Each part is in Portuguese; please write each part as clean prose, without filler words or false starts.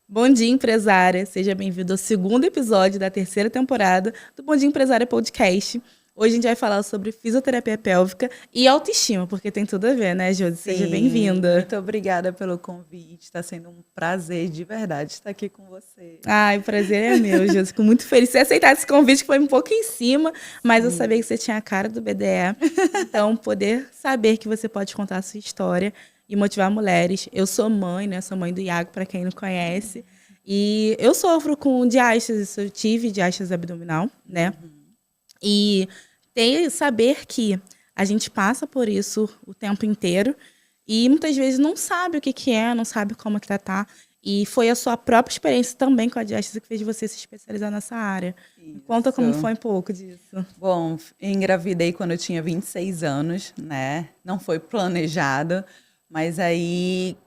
Bom dia, empresária! Seja bem-vindo ao segundo episódio da terceira temporada do Bom Dia Empresária Podcast. Hoje a gente vai falar sobre fisioterapia pélvica e autoestima, porque tem tudo a ver, né, Josi? Seja bem-vinda. Muito obrigada pelo convite. Está sendo um prazer de verdade estar aqui com você. Ai, o prazer é meu, Josi. Fico muito feliz de você aceitar esse convite, que foi um pouco em cima, mas eu sabia que você tinha a cara do BDE. Então, poder saber que você pode contar a sua história e motivar mulheres. Eu sou mãe, né? Sou mãe do Iago, para quem não conhece. E eu sofro com diástase, eu tive diástase abdominal, né? E saber que a gente passa por isso o tempo inteiro e muitas vezes não sabe o que é, não sabe como tratar. E foi a sua própria experiência também com a diástase que fez você se especializar nessa área. Isso. Conta como foi um pouco disso. Bom, engravidei quando eu tinha 26 anos, né? Não foi planejado, mas aí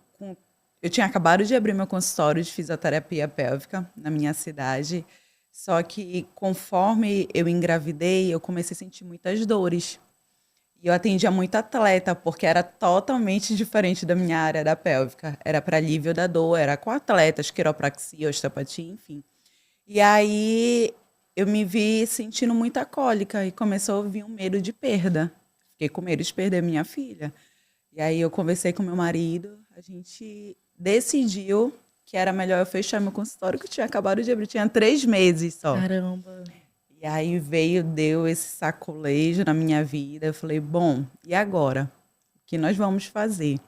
eu tinha acabado de abrir meu consultório de fisioterapia pélvica na minha cidade. Só que conforme eu engravidei, eu comecei a sentir muitas dores. E eu atendia muito atleta, porque era totalmente diferente da minha área da pélvica. Era para alívio da dor, era com atletas, quiropraxia, osteopatia, enfim. E aí eu me vi sentindo muita cólica e começou a vir um medo de perda. Fiquei com medo de perder minha filha. E aí eu conversei com meu marido, a gente decidiu que era melhor eu fechar meu consultório, que eu tinha acabado de abrir, tinha 3 meses só. Caramba! E aí deu esse sacolejo na minha vida. Eu falei, bom, e agora? O que nós vamos fazer?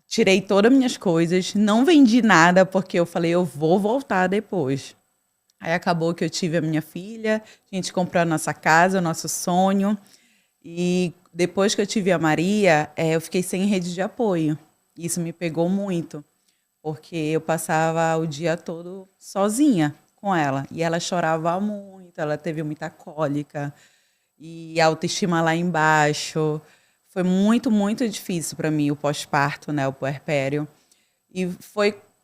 Tirei todas as minhas coisas, não vendi nada, porque eu falei, eu vou voltar depois. Aí acabou que eu tive a minha filha, a gente comprou a nossa casa, o nosso sonho. E depois que eu tive a Maria, eu fiquei sem rede de apoio. Isso me pegou muito, porque eu passava o dia todo sozinha com ela. E ela chorava muito, ela teve muita cólica e a autoestima lá embaixo. Foi muito, muito difícil para mim o pós-parto, né, o puerpério.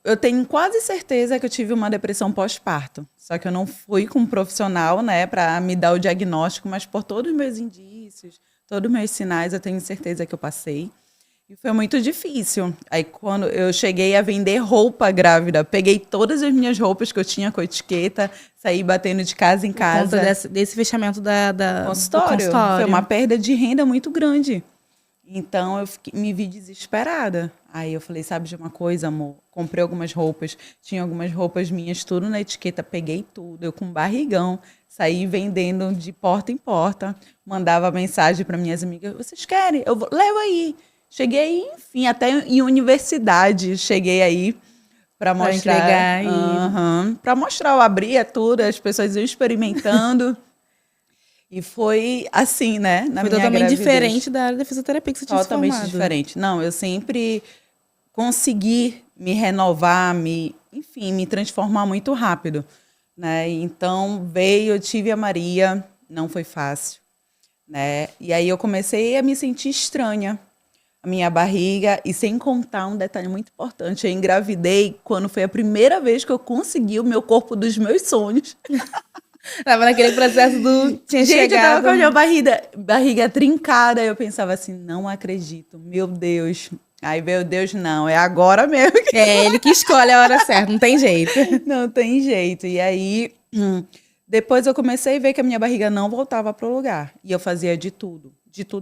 Eu tenho quase certeza que eu tive uma depressão pós-parto. Só que eu não fui com um profissional, né, para me dar o diagnóstico, mas por todos os meus indícios, todos os meus sinais, eu tenho certeza que eu passei. E foi muito difícil. Aí, quando eu cheguei a vender roupa grávida, peguei todas as minhas roupas que eu tinha com etiqueta, saí batendo de casa em casa. Por conta desse fechamento do consultório. Foi uma perda de renda muito grande. Então, me vi desesperada. Aí eu falei, sabe de uma coisa, amor? Comprei algumas roupas, tinha algumas roupas minhas, tudo na etiqueta, peguei tudo. Eu com barrigão, saí vendendo de porta em porta, mandava mensagem para minhas amigas, vocês querem? Levo aí. Cheguei, enfim, até em universidade, cheguei aí para mostrar. Para mostrar, eu abria tudo, as pessoas iam experimentando. E foi assim, né? Foi totalmente diferente da área da fisioterapia que você tinha se formado. Totalmente diferente. Não, eu sempre consegui me renovar, enfim, me transformar muito rápido, né? Então, eu tive a Maria, não foi fácil, né? E aí eu comecei a me sentir estranha. A minha barriga, e sem contar um detalhe muito importante, eu engravidei quando foi a primeira vez que eu consegui o meu corpo dos meus sonhos. Tava naquele processo do... Gente, eu tava com a minha barriga trincada, eu pensava assim, não acredito, meu Deus. Aí, meu Deus, não, é agora mesmo. É ele que escolhe a hora certa, não tem jeito. Não tem jeito. E aí, depois eu comecei a ver que a minha barriga não voltava pro lugar. E eu fazia de tudo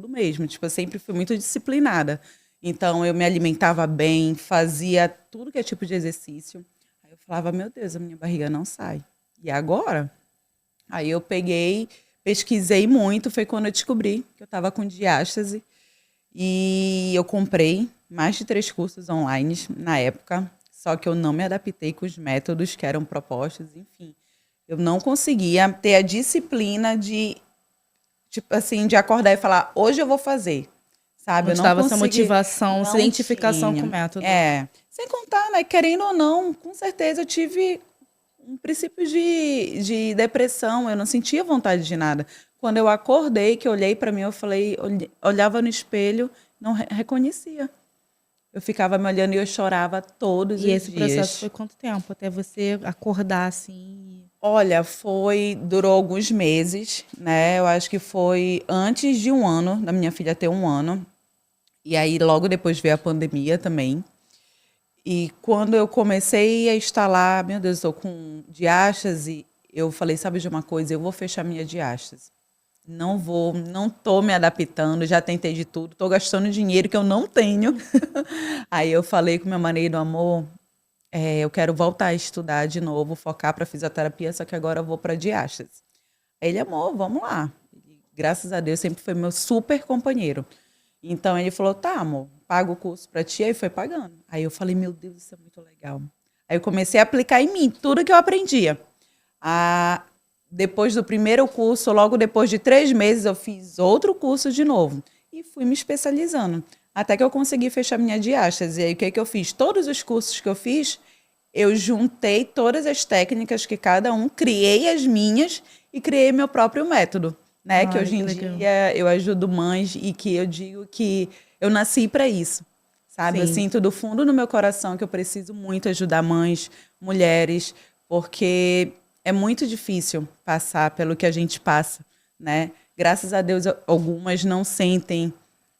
mesmo. Tipo, eu sempre fui muito disciplinada. Então, eu me alimentava bem, fazia tudo que é tipo de exercício. Aí eu falava, meu Deus, a minha barriga não sai. E agora? Aí eu pesquisei muito, foi quando eu descobri que eu estava com diástase. E eu comprei mais de 3 cursos online na época, só que eu não me adaptei com os métodos que eram propostos, enfim. Eu não conseguia ter a disciplina de, tipo assim, de acordar e falar, hoje eu vou fazer, sabe? Não estava essa motivação, essa identificação com o método. Sem contar, né, querendo ou não, com certeza eu tive um princípio de depressão, eu não sentia vontade de nada. Quando eu acordei, que eu olhei para mim, eu falei, olhava no espelho, não reconhecia. Eu ficava me olhando e eu chorava todos os dias. E esse processo foi quanto tempo? Até você acordar assim? Olha, durou alguns meses, né? Eu acho que foi antes de 1 ano, da minha filha ter 1 ano. E aí, logo depois veio a pandemia também. E quando eu comecei a instalar, meu Deus, estou com diástase, eu falei, sabe de uma coisa? Eu vou fechar minha diástase. Não tô me adaptando, já tentei de tudo, tô gastando dinheiro que eu não tenho. Aí eu falei com meu marido, amor, eu quero voltar a estudar de novo, focar para fisioterapia, só que agora eu vou para diástase. Aí ele, amor, vamos lá. E, graças a Deus, sempre foi meu super companheiro. Então ele falou, tá, amor, paga o curso para ti, aí foi pagando. Aí eu falei, meu Deus, isso é muito legal. Aí eu comecei a aplicar em mim tudo que eu aprendia. Depois do primeiro curso, logo depois de 3 meses, eu fiz outro curso de novo. E fui me especializando. Até que eu consegui fechar minha diástase. E aí, o que eu fiz? Todos os cursos que eu fiz, eu juntei todas as técnicas que cada um, criei as minhas e criei meu próprio método. Né? Que hoje em dia eu ajudo mães e que eu digo que eu nasci para isso. Sabe? Eu sinto do fundo do meu coração que eu preciso muito ajudar mães, mulheres, porque é muito difícil passar pelo que a gente passa, né? Graças a Deus, algumas não sentem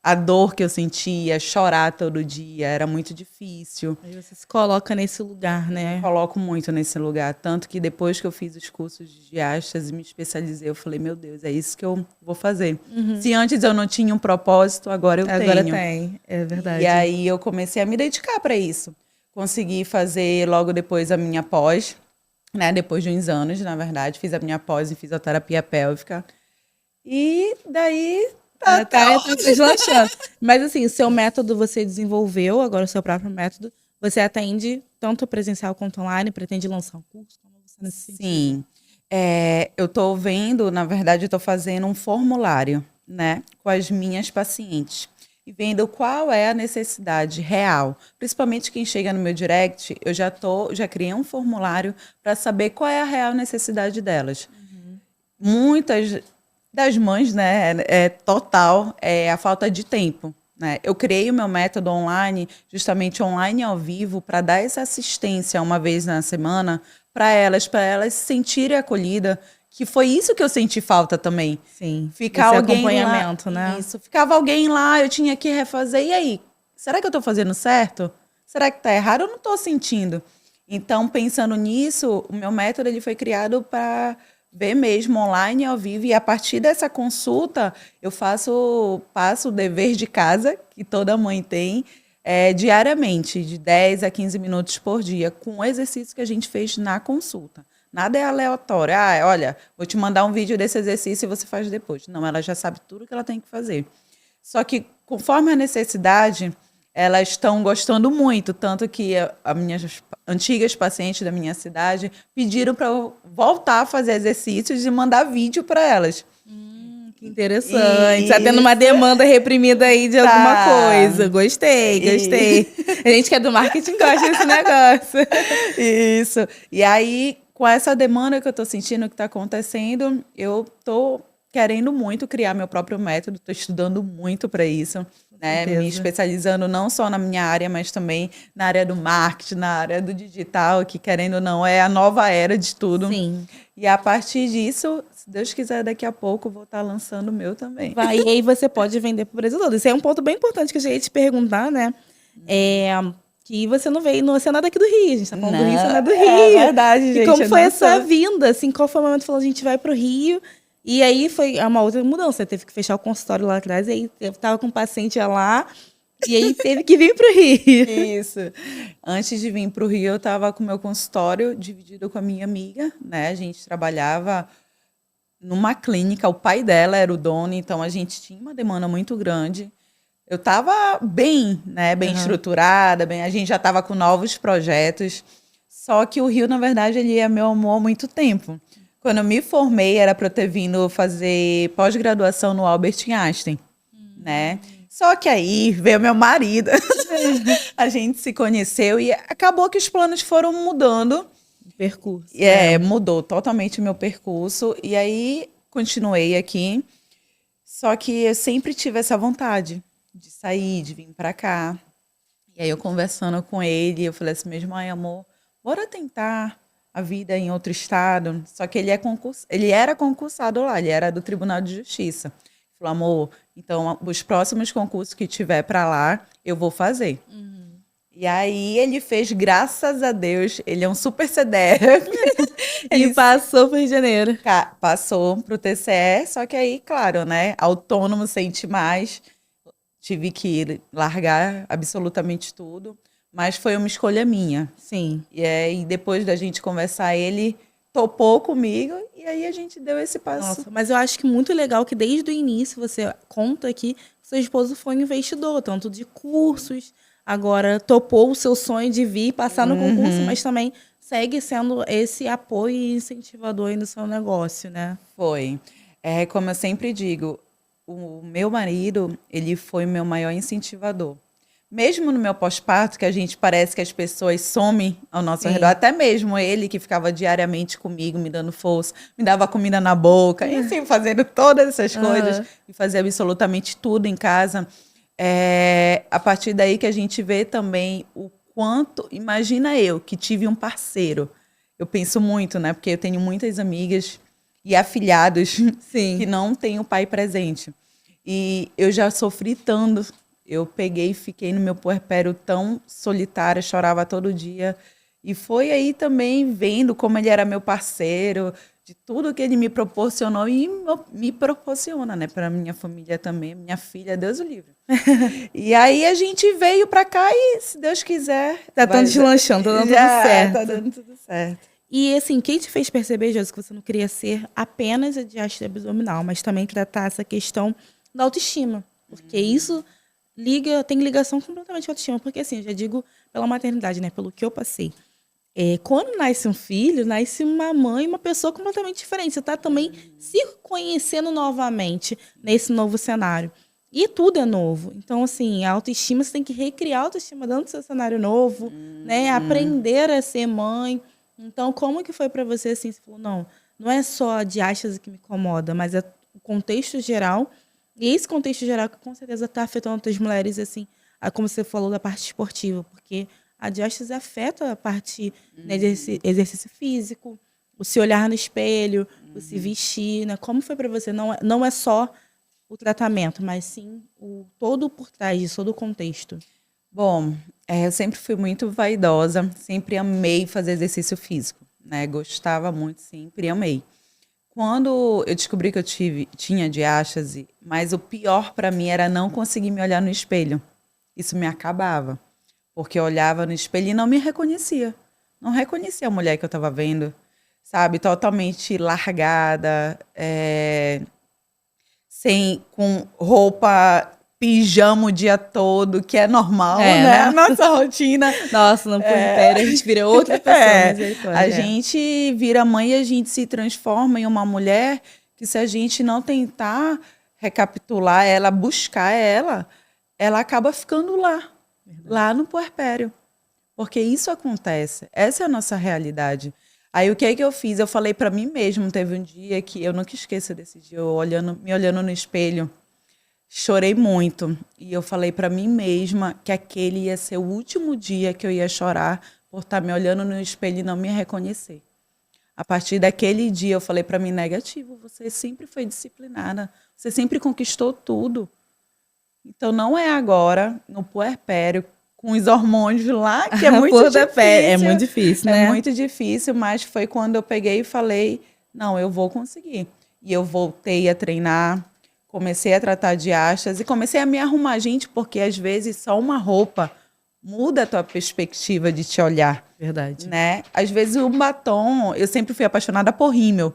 a dor que eu sentia, chorar todo dia, era muito difícil. Aí você se coloca nesse lugar, né? Eu coloco muito nesse lugar, tanto que depois que eu fiz os cursos de diástase e me especializei, eu falei, meu Deus, é isso que eu vou fazer. Se antes eu não tinha um propósito, agora eu tenho. Agora tem, é verdade. E aí eu comecei a me dedicar para isso. Consegui fazer logo depois a minha pós, né? Depois de uns anos, na verdade, fiz a minha pós em fisioterapia pélvica. E daí tá deslanchando. Mas assim, o seu método você desenvolveu, agora o seu próprio método, você atende tanto presencial quanto online, pretende lançar um curso? Como você nesse sentido? Sim. Eu estou vendo, na verdade, eu estou fazendo um formulário, né, com as minhas pacientes. E vendo qual é a necessidade real. Principalmente quem chega no meu direct, eu já criei um formulário para saber qual é a real necessidade delas. Muitas das mães, né, total, é a falta de tempo. Né? Eu criei o meu método online, justamente online ao vivo, para dar essa assistência uma vez na semana para elas se sentirem acolhidas, que foi isso que eu senti falta também. Sim, ficar esse alguém acompanhamento, lá, né? Isso, ficava alguém lá, eu tinha que refazer, e aí? Será que eu estou fazendo certo? Será que está errado? Eu não estou sentindo. Então, pensando nisso, o meu método ele foi criado para ver mesmo online ao vivo, e a partir dessa consulta eu passo o dever de casa que toda mãe tem diariamente, de 10 a 15 minutos por dia, com o exercício que a gente fez na consulta. Nada é aleatório. Olha, vou te mandar um vídeo desse exercício e você faz depois. Não, ela já sabe tudo que ela tem que fazer. Só que, conforme a necessidade, elas estão gostando muito, tanto que as minhas antigas pacientes da minha cidade pediram para eu voltar a fazer exercícios e mandar vídeo para elas. Que interessante. Está tendo uma demanda reprimida aí de alguma coisa. Gostei. A gente que é do marketing gosta desse negócio. Isso. E aí, com essa demanda que eu estou sentindo que está acontecendo, eu estou querendo muito criar meu próprio método, estou estudando muito para isso. Né, me especializando não só na minha área, mas também na área do marketing, na área do digital, que querendo ou não é a nova era de tudo. Sim. E a partir disso, se Deus quiser, daqui a pouco vou estar lançando o meu também. Vai, e aí você pode vender para o Brasil todo. Isso é um ponto bem importante que eu já ia te perguntar, né? Que você não veio, você não é daqui do Rio, a gente tá falando do Rio, você não é do Rio. É verdade, gente. E como foi essa vinda, assim, qual foi o momento que falou, a gente vai pro Rio? E aí foi uma outra mudança, você teve que fechar o consultório lá atrás, e aí eu tava com um paciente lá, e aí teve que vir pro Rio. Isso. Antes de vir pro Rio, eu tava com o meu consultório dividido com a minha amiga, né? A gente trabalhava numa clínica, o pai dela era o dono, então a gente tinha uma demanda muito grande. Eu estava bem, né, bem estruturada, a gente já estava com novos projetos, só que o Rio, na verdade, ele é meu amor há muito tempo. Quando eu me formei, era para eu ter vindo fazer pós-graduação no Albert Einstein, né? Só que aí veio meu marido, a gente se conheceu e acabou que os planos foram mudando. Percurso. Mudou totalmente o meu percurso. E aí, continuei aqui. Só que eu sempre tive essa vontade de sair, de vir para cá. E aí, eu conversando com ele, eu falei assim mesmo, amor, bora tentar a vida em outro estado. Só que ele era concursado lá, ele era do Tribunal de Justiça. Falou, amor, então os próximos concursos que tiver para lá, eu vou fazer. E aí ele fez, graças a Deus, ele é um super CDF. E passou pro Rio de Janeiro. Passou pro TCE, só que aí, claro, né? Autônomo sente mais. Tive que largar absolutamente tudo. Mas foi uma escolha minha. Sim. E aí, depois da gente conversar, ele topou comigo e aí a gente deu esse passo. Nossa, mas eu acho que muito legal que desde o início você conta que seu esposo foi um investidor, tanto de cursos, agora topou o seu sonho de vir passar no concurso, mas também segue sendo esse apoio e incentivador aí no seu negócio, né? Foi. Como eu sempre digo, o meu marido, ele foi o meu maior incentivador. Mesmo no meu pós-parto, que a gente parece que as pessoas somem ao nosso redor, até mesmo ele que ficava diariamente comigo, me dando força, me dava comida na boca, enfim, fazendo todas essas coisas e fazia absolutamente tudo em casa. A partir daí que a gente vê também o quanto, imagina eu que tive um parceiro, eu penso muito, né, porque eu tenho muitas amigas e afilhados que não têm o pai presente. E eu já sofri tanto. Eu peguei e fiquei no meu puerpério tão solitária, chorava todo dia. E foi aí também vendo como ele era meu parceiro, de tudo que ele me proporcionou e me proporciona, né? Para minha família também, minha filha, Deus o livre. E aí a gente veio para cá e, se Deus quiser... Tá tão deslanchando, tá dando tudo certo. Tá dando tudo certo. E assim, quem te fez perceber, Josi, que você não queria ser apenas a diástase abdominal, mas também tratar essa questão da autoestima? Porque isso... tem ligação completamente com a autoestima, porque assim, eu já digo pela maternidade, né, pelo que eu passei. Quando nasce um filho, nasce uma mãe, uma pessoa completamente diferente. Você está também se conhecendo novamente nesse novo cenário. E tudo é novo. Então, assim, a autoestima, você tem que recriar a autoestima dentro do seu cenário novo, né, aprender a ser mãe. Então, como que foi para você, assim, você falou, não é só a diástase que me incomoda, mas é o contexto geral. E esse contexto geral que com certeza está afetando outras mulheres, assim, como você falou, da parte esportiva, porque a diástase afeta a parte né, de exercício físico, o se olhar no espelho, o se vestir, né? Como foi para você? Não é só o tratamento, mas sim todo por trás disso, todo o contexto. Bom, eu sempre fui muito vaidosa, sempre amei fazer exercício físico, né? Gostava muito, sempre amei. Quando eu descobri que eu tinha diástase, mas o pior para mim era não conseguir me olhar no espelho. Isso me acabava, porque eu olhava no espelho e não me reconhecia. Não reconhecia a mulher que eu estava vendo, sabe? Totalmente largada, com roupa, pijama o dia todo, que é normal, né? A nossa rotina. Nossa, no puerpério a gente vira outra pessoa. A gente vira mãe e a gente se transforma em uma mulher que, se a gente não tentar recapitular ela, buscar ela acaba ficando lá no puerpério. Porque isso acontece. Essa é a nossa realidade. Aí o que é que eu fiz? Eu falei para mim mesma, teve um dia que eu nunca esqueço desse dia, eu me olhando no espelho, chorei muito. E eu falei para mim mesma que aquele ia ser o último dia que eu ia chorar por estar me olhando no espelho e não me reconhecer. A partir daquele dia eu falei para mim, negativo, você sempre foi disciplinada, você sempre conquistou tudo. Então não é agora, no puerpério, com os hormônios lá, que é muito difícil. É muito difícil, né? É muito difícil, mas foi quando eu peguei e falei, não, eu vou conseguir. E eu voltei a treinar, comecei a tratar diástase e comecei a me arrumar, gente, porque às vezes só uma roupa muda a tua perspectiva de te olhar. Verdade. Né? Às vezes um batom, eu sempre fui apaixonada por rímel.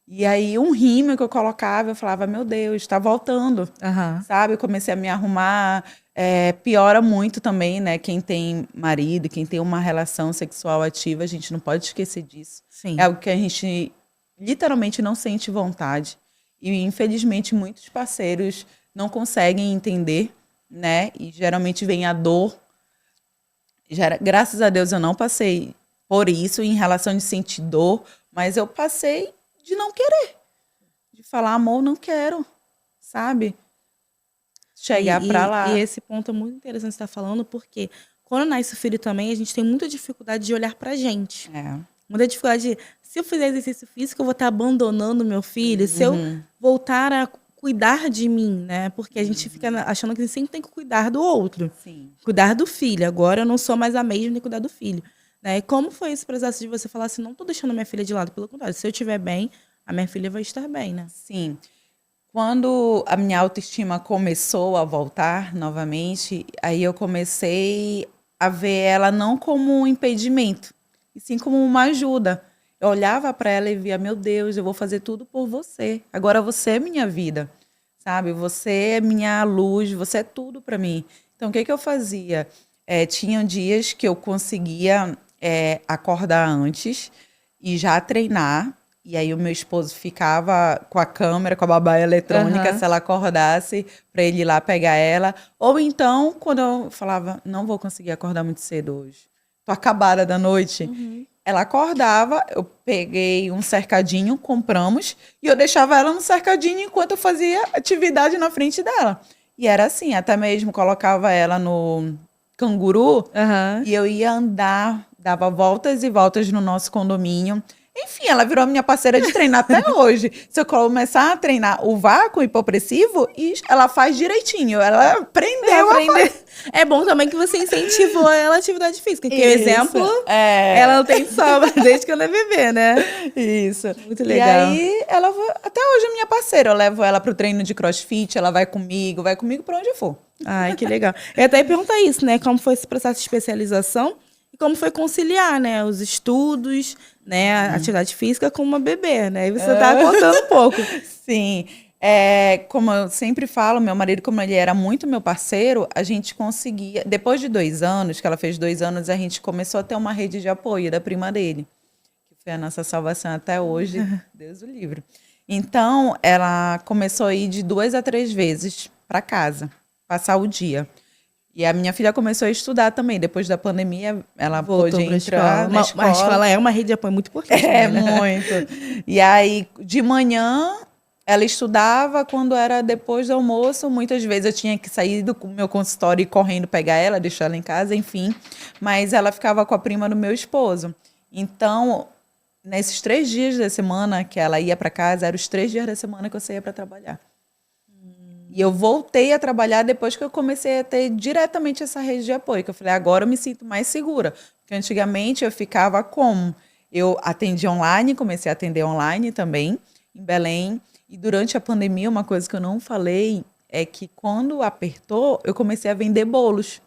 E aí um rímel que eu colocava, eu falava, meu Deus, está voltando. Sabe? Eu comecei a me arrumar. Piora muito também, né? Quem tem marido, quem tem uma relação sexual ativa, a gente não pode esquecer disso. Sim. É algo que a gente literalmente não sente vontade. E, infelizmente, muitos parceiros não conseguem entender, né? E geralmente vem a dor. Graças a Deus eu não passei por isso em relação de sentir dor, mas eu passei de não querer. De falar, amor, não quero, sabe? Chegar para lá. E esse ponto é muito interessante você estar falando, porque quando nasce o filho também, a gente tem muita dificuldade de olhar pra gente. Muita dificuldade de, se eu fizer exercício físico, eu vou estar abandonando meu filho. Se eu voltar a cuidar de mim, né? Porque a gente fica achando que a gente sempre tem que cuidar do outro. Sim. Cuidar do filho. Agora eu não sou mais a mesma de cuidar do filho. Né? E como foi esse processo de você falar assim, não tô deixando a minha filha de lado? Pelo contrário, se eu estiver bem, a minha filha vai estar bem, né? Sim. Quando a minha autoestima começou a voltar novamente, aí eu comecei a ver ela não como um impedimento, e sim como uma ajuda. Eu olhava para ela e via, meu Deus, eu vou fazer tudo por você. Agora você é minha vida, sabe? Você é minha luz, você é tudo para mim. Então, o que que eu fazia? Tinham dias que eu conseguia acordar antes e já treinar. E aí o meu esposo ficava com a câmera, com a babá eletrônica, se ela acordasse, para ele ir lá pegar ela. Ou então, quando eu falava, não vou conseguir acordar muito cedo hoje, tô acabada da noite. Ela acordava, eu peguei um cercadinho, compramos, e eu deixava ela no cercadinho enquanto eu fazia atividade na frente dela. E era assim, até mesmo colocava ela no canguru, e eu ia andar, dava voltas e voltas no nosso condomínio. Enfim, ela virou minha parceira de treinar até hoje. Se eu começar a treinar o vácuo hipopressivo, ela faz direitinho. Ela aprendeu a fazer. É bom também que você incentivou ela a atividade física. Que o Isso, exemplo, ela não tem sobra desde que ela é bebê, né? Isso. Muito legal. E aí, ela até hoje é minha parceira. Eu levo ela pro treino de crossfit, ela vai comigo pra onde for. Ai, que legal. Eu até ia perguntar isso, né? Como foi esse processo de especialização e como foi conciliar, né? Os estudos, né? A atividade física com uma bebê, né? E você tá contando um pouco. Sim. Como eu sempre falo, meu marido, como ele era muito meu parceiro, a gente conseguia... Depois de 2 anos, que ela fez 2 anos, a gente começou a ter uma rede de apoio da prima dele, que foi a nossa salvação até hoje, Deus o livre. Então, ela começou a ir de 2 a 3 vezes para casa, passar o dia. E a minha filha começou a estudar também. Depois da pandemia, ela pôde entrar na escola. A escola é uma rede de apoio muito importante. É, né? muito. E aí, de manhã, ela estudava. Quando era depois do almoço, muitas vezes eu tinha que sair do meu consultório e ir correndo pegar ela, deixar ela em casa, enfim. Mas ela ficava com a prima do meu esposo. Então, nesses 3 dias da semana que ela ia para casa, eram os 3 dias da semana que eu saía para trabalhar. E eu voltei a trabalhar depois que eu comecei a ter diretamente essa rede de apoio, que eu falei, agora eu me sinto mais segura. Porque antigamente eu ficava como? Eu atendi online, comecei a atender online também, em Belém. E durante a pandemia, uma coisa que eu não falei é que quando apertou, eu comecei a vender bolos.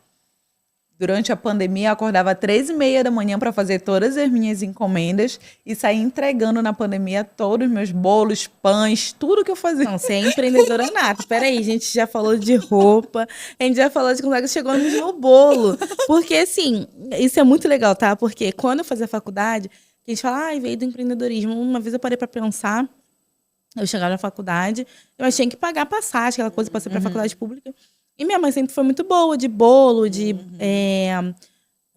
Durante a pandemia, eu acordava 3h30 da manhã para fazer todas as minhas encomendas e sair entregando na pandemia todos os meus bolos, pães, tudo que eu fazia. Não, você é empreendedora nata. Peraí, a gente já falou de roupa, a gente já falou de como chegou no bolo. Porque, assim, isso é muito legal, tá? Porque quando eu fazia faculdade, a gente fala, veio do empreendedorismo. Uma vez eu parei para pensar, eu chegava na faculdade, eu tinha que pagar passagem, aquela coisa, passei para a faculdade pública. E minha mãe sempre foi muito boa, de bolo, de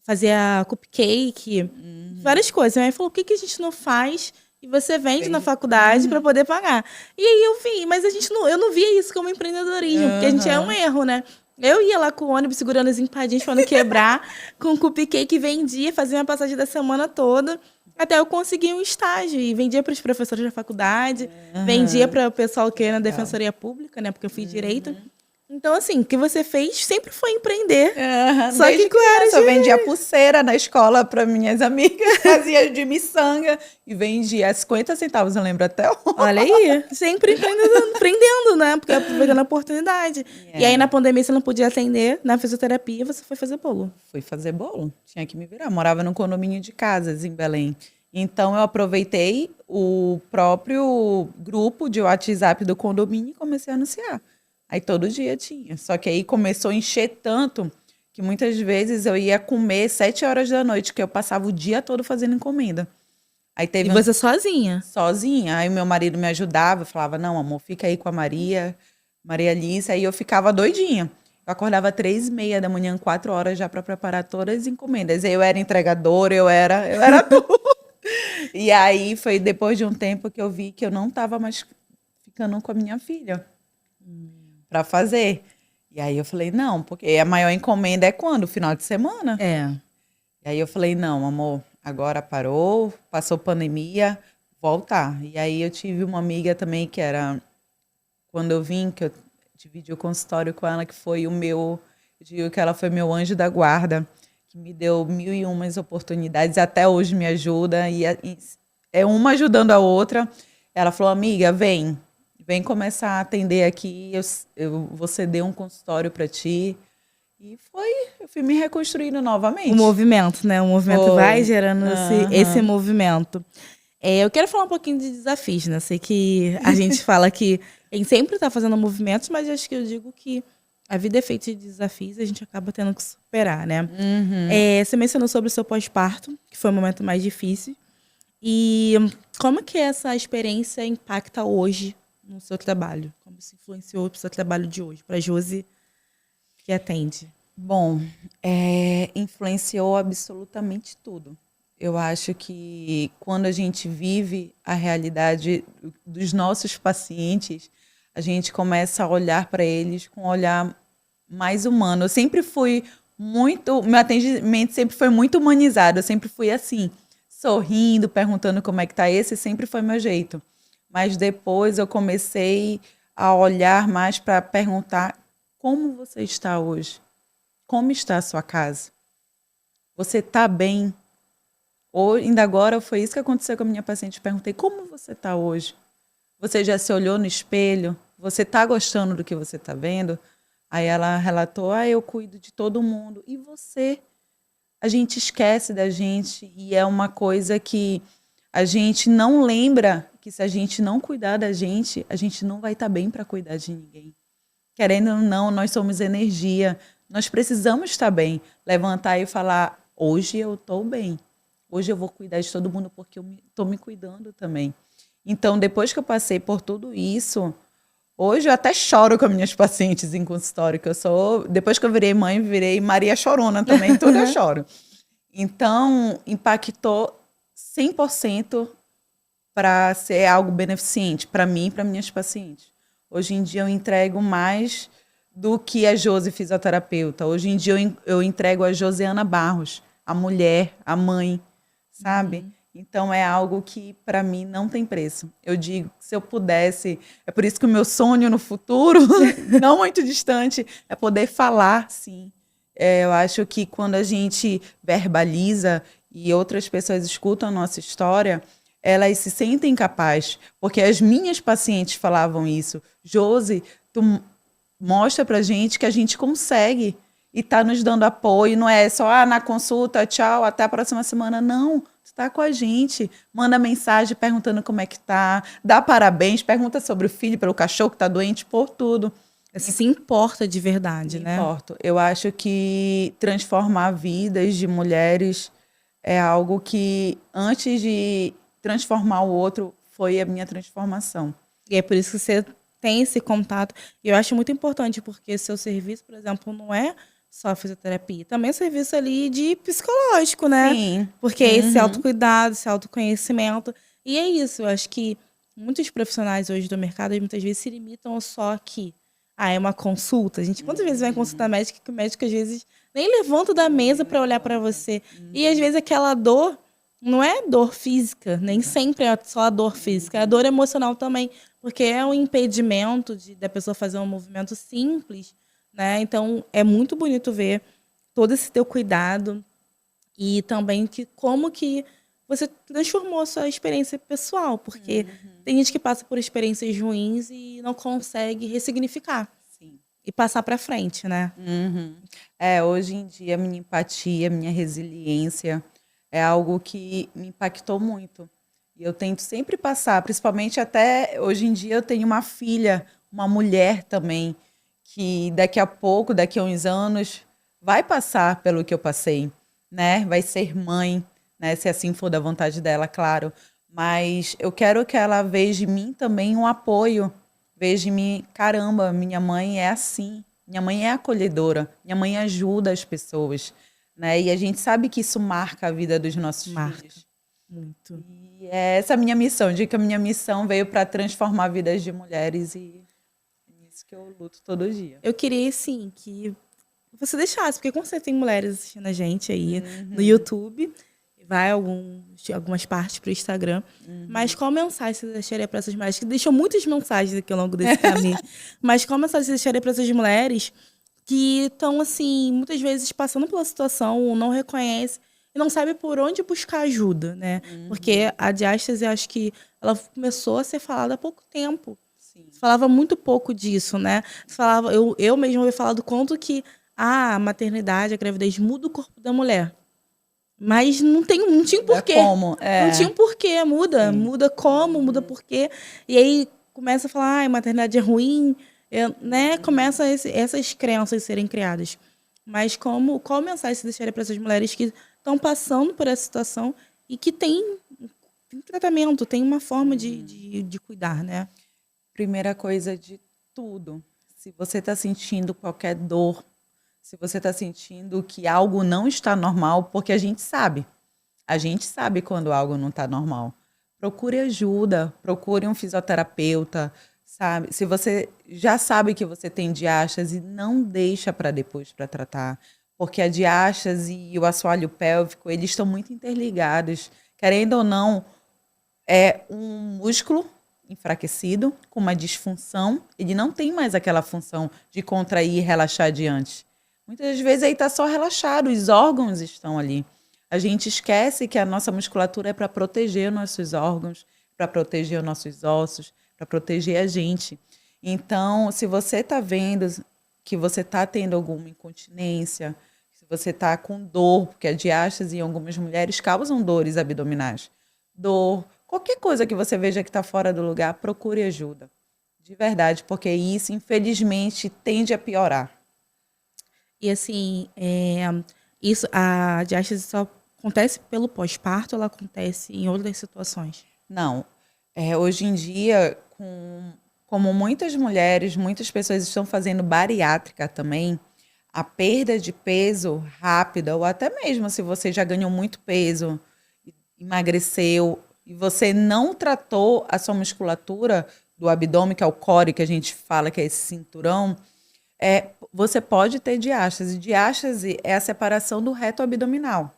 fazer cupcake, várias coisas. Minha mãe falou, por que a gente não faz e você vende na faculdade para poder pagar? E aí eu vi, mas eu não via isso como empreendedorismo, porque a gente é um erro, né? Eu ia lá com o ônibus segurando as empadinhas para não quebrar, com cupcake, vendia, fazia uma passagem da semana toda, até eu conseguir um estágio. E vendia para os professores da faculdade, vendia para o pessoal que era na defensoria pública, né? Porque eu fiz direito. Então, assim, o que você fez sempre foi empreender. Só Desde que criança, eu vendia pulseira na escola para minhas amigas, fazia de miçanga e vendia 50 centavos, eu lembro até hoje. Olha aí, sempre empreendendo, né? Porque aproveitando a oportunidade. E aí, na pandemia, você não podia atender, na fisioterapia, você foi fazer bolo. Fui fazer bolo, tinha que me virar. Morava num condomínio de casas em Belém. Então, eu aproveitei o próprio grupo de WhatsApp do condomínio e comecei a anunciar. Aí todo dia tinha. Só que aí começou a encher tanto que muitas vezes eu ia comer 7 horas da noite, que eu passava o dia todo fazendo encomenda. Aí teve E você sozinha? Sozinha. Aí o meu marido me ajudava, falava, não, amor, fica aí com a Maria Alice. Aí eu ficava doidinha. Eu acordava 3h30 da manhã, 4 horas já para preparar todas as encomendas. Aí eu era entregadora, eu era tudo. E aí foi depois de um tempo que eu vi que eu não estava mais ficando com a minha filha para fazer. E aí eu falei, não, porque a maior encomenda é quando? Final de semana. E aí eu falei, não, amor, agora parou, passou pandemia, voltar. E aí eu tive uma amiga também que era quando eu vim, que eu dividi o consultório com ela, que foi eu digo que ela foi meu anjo da guarda, que me deu 1001 oportunidades, até hoje me ajuda, e é uma ajudando a outra. Ela falou, amiga, vem começar a atender aqui, eu vou ceder um consultório para ti. E eu fui me reconstruindo novamente. O movimento, né? O movimento vai gerando esse movimento. Eu quero falar um pouquinho de desafios, né? Sei que a gente fala que a gente sempre está fazendo movimentos, mas acho que eu digo que a vida é feita de desafios e a gente acaba tendo que superar, né? Você mencionou sobre o seu pós-parto, que foi o momento mais difícil. E como que essa experiência impacta hoje no seu trabalho? Como se influenciou para o seu trabalho de hoje, para a Josi que atende? Bom, influenciou absolutamente tudo. Eu acho que quando a gente vive a realidade dos nossos pacientes, a gente começa a olhar para eles com um olhar mais humano. Eu sempre fui meu atendimento sempre foi muito humanizado, eu sempre fui assim, sorrindo, perguntando como é que tá, esse sempre foi meu jeito. Mas depois eu comecei a olhar mais para perguntar como você está hoje? Como está a sua casa? Você está bem? Ou ainda agora foi isso que aconteceu com a minha paciente. Perguntei, como você está hoje? Você já se olhou no espelho? Você está gostando do que você está vendo? Aí ela relatou, eu cuido de todo mundo. E você? A gente esquece da gente e é uma coisa que a gente não lembra que se a gente não cuidar da gente, a gente não vai estar bem para cuidar de ninguém. Querendo ou não, nós somos energia. Nós precisamos estar bem. Levantar e falar, hoje eu estou bem. Hoje eu vou cuidar de todo mundo porque eu estou me cuidando também. Então, depois que eu passei por tudo isso, hoje eu até choro com as minhas pacientes em consultório, que depois que eu virei mãe, virei Maria Chorona também, tudo eu choro. Então, impactou 100% para ser algo beneficente para mim e para minhas pacientes. Hoje em dia eu entrego mais do que a Josi fisioterapeuta. Hoje em dia eu entrego a Josiana Barros, a mulher, a mãe, sabe? Então é algo que para mim não tem preço. Eu digo, se eu pudesse, é por isso que o meu sonho no futuro, não muito distante, é poder falar, sim. Eu acho que quando a gente verbaliza e outras pessoas escutam a nossa história, elas se sentem capazes, porque as minhas pacientes falavam isso. Josi, tu mostra pra gente que a gente consegue e tá nos dando apoio, não é só na consulta, tchau, até a próxima semana, não. Tu tá com a gente, manda mensagem perguntando como é que tá, dá parabéns, pergunta sobre o filho, pelo cachorro que tá doente, por tudo. Se importa de verdade, né? Importo. Eu acho que transformar vidas de mulheres é algo que, antes de transformar o outro, foi a minha transformação. E é por isso que você tem esse contato. E eu acho muito importante, porque seu serviço, por exemplo, não é só fisioterapia. Também é serviço ali de psicológico, né? Sim. Porque é esse autocuidado, esse autoconhecimento. E é isso, eu acho que muitos profissionais hoje do mercado, muitas vezes se limitam só aqui. É uma consulta. A gente, quantas vezes vai em consulta médica que o médico, às vezes, nem levanta da mesa para olhar para você. E, às vezes, aquela dor não é dor física. Nem sempre é só a dor física. É a dor emocional também. Porque é um impedimento da pessoa fazer um movimento simples, né? Então, é muito bonito ver todo esse teu cuidado e também como que você transformou a sua experiência pessoal, porque tem gente que passa por experiências ruins e não consegue ressignificar. Sim. E passar para frente, né? Hoje em dia, minha empatia, minha resiliência é algo que me impactou muito. E eu tento sempre passar, principalmente até hoje em dia eu tenho uma filha, uma mulher também, que daqui a pouco, daqui a uns anos, vai passar pelo que eu passei, né? Vai ser mãe, né? Se assim for da vontade dela, claro. Mas eu quero que ela veja em mim também um apoio. Veja em mim, caramba, minha mãe é assim. Minha mãe é acolhedora. Minha mãe ajuda as pessoas, né? E a gente sabe que isso marca a vida dos nossos filhos. Muito. E é essa a minha missão. Eu digo que a minha missão veio para transformar vidas de mulheres e é isso que eu luto todo dia. Eu queria, sim, que você deixasse, porque como você tem mulheres assistindo a gente aí no YouTube, vai algumas partes para o Instagram. Mas qual mensagem você deixaria para essas mulheres? Que deixou muitas mensagens aqui ao longo desse caminho. Mas qual mensagem você deixaria para essas mulheres que estão, assim, muitas vezes passando pela situação, não reconhecem e não sabe por onde buscar ajuda, né? Porque a diástase, acho que ela começou a ser falada há pouco tempo. Sim. Se falava muito pouco disso, né? Se falava, eu mesma ouvi falar do quanto que a maternidade, a gravidez muda o corpo da mulher. Mas não tinha um porquê. Como? Não tinha um porquê, muda. Sim. Muda como, muda porquê. E aí começa a falar, ai, maternidade é ruim, né? Começa essas crenças serem criadas. Mas qual mensagem você deixaria para essas mulheres que estão passando por essa situação e que tem tratamento, tem uma forma de cuidar, né? Primeira coisa de tudo, se você está sentindo qualquer dor, se você está sentindo que algo não está normal, porque a gente sabe quando algo não está normal. Procure ajuda, procure um fisioterapeuta, sabe? Se você já sabe que você tem diástase, não deixa para depois para tratar, porque a diástase e o assoalho pélvico, eles estão muito interligados. Querendo ou não, é um músculo enfraquecido, com uma disfunção, ele não tem mais aquela função de contrair e relaxar adiante. Muitas vezes aí está só relaxado, os órgãos estão ali. A gente esquece que a nossa musculatura é para proteger os nossos órgãos, para proteger os nossos ossos, para proteger a gente. Então, se você está vendo que você está tendo alguma incontinência, se você está com dor, porque a diástase em algumas mulheres causam dores abdominais, dor, qualquer coisa que você veja que está fora do lugar, procure ajuda. De verdade, porque isso, infelizmente, tende a piorar. E assim, a diástase só acontece pelo pós-parto ou ela acontece em outras situações? Não. Hoje em dia, como muitas mulheres, muitas pessoas estão fazendo bariátrica também, a perda de peso rápida, ou até mesmo se você já ganhou muito peso, emagreceu, e você não tratou a sua musculatura do abdômen, que é o core, que a gente fala que é esse cinturão, você pode ter diástase. Diástase é a separação do reto abdominal.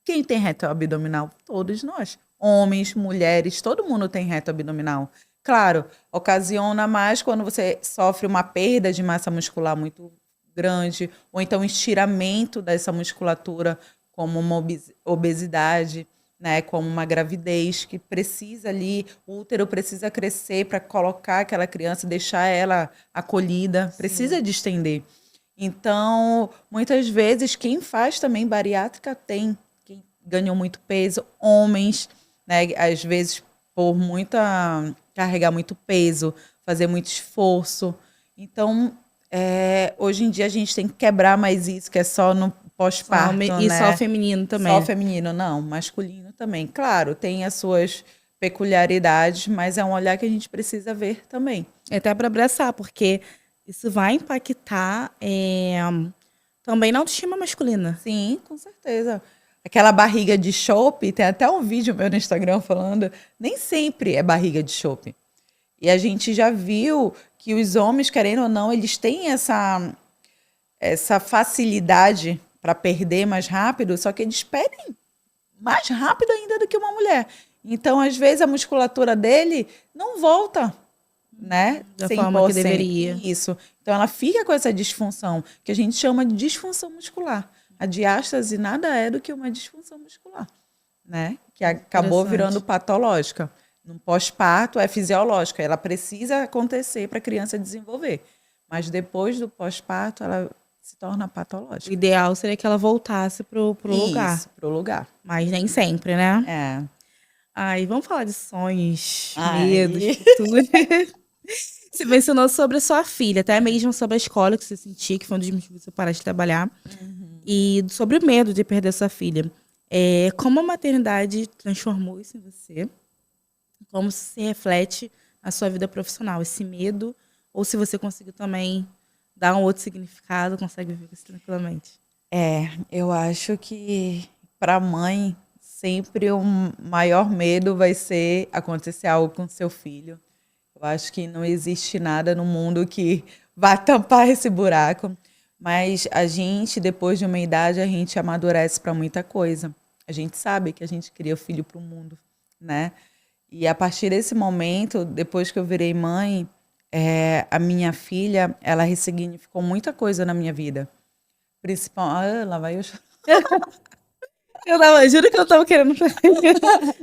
Quem tem reto abdominal? Todos nós. Homens, mulheres, todo mundo tem reto abdominal. Claro, ocasiona mais quando você sofre uma perda de massa muscular muito grande, ou então estiramento dessa musculatura, como uma obesidade, né, como uma gravidez, que precisa ali, o útero precisa crescer para colocar aquela criança, deixar ela acolhida, precisa distender. Então, muitas vezes, quem faz também bariátrica tem, quem ganhou muito peso, homens, né, às vezes por carregar muito peso, fazer muito esforço. Então, hoje em dia a gente tem que quebrar mais isso, que é só no pós-parto, E né? só feminino também. Só feminino, não, masculino também. Claro, tem as suas peculiaridades, mas é um olhar que a gente precisa ver também. Até para abraçar, porque isso vai impactar também na autoestima masculina. Sim, com certeza. Aquela barriga de chope, tem até um vídeo meu no Instagram falando, nem sempre é barriga de chope. E a gente já viu que os homens, querendo ou não, eles têm essa facilidade para perder mais rápido, só que eles perdem mais rápido ainda do que uma mulher. Então, às vezes, a musculatura dele não volta, né? Da forma que deveria. Isso. Então, ela fica com essa disfunção, que a gente chama de disfunção muscular. A diástase nada é do que uma disfunção muscular, né? Que acabou virando patológica. No pós-parto é fisiológica, ela precisa acontecer para a criança desenvolver. Mas depois do pós-parto, ela se torna patológica. O ideal seria que ela voltasse pro lugar. Isso, pro lugar. Mas nem sempre, né? É. Ai, vamos falar de sonhos, medos, futuro. Você mencionou sobre a sua filha, até mesmo sobre a escola que você sentia, que foi um dos motivos de você parar de trabalhar. E sobre o medo de perder sua filha. Como a maternidade transformou isso em você? Como se reflete na sua vida profissional, esse medo? Ou se você conseguiu também dar um outro significado, consegue viver isso tranquilamente? Eu acho que para a mãe sempre o maior medo vai ser acontecer algo com seu filho. Eu acho que não existe nada no mundo que vá tampar esse buraco. Mas a gente, depois de uma idade, a gente amadurece para muita coisa. a gente sabe que a gente cria o filho para o mundo, né? E a partir desse momento, depois que eu virei mãe, a minha filha, ela ressignificou muita coisa na minha vida. Principal, lá vai eu chorar. Juro que eu tava querendo.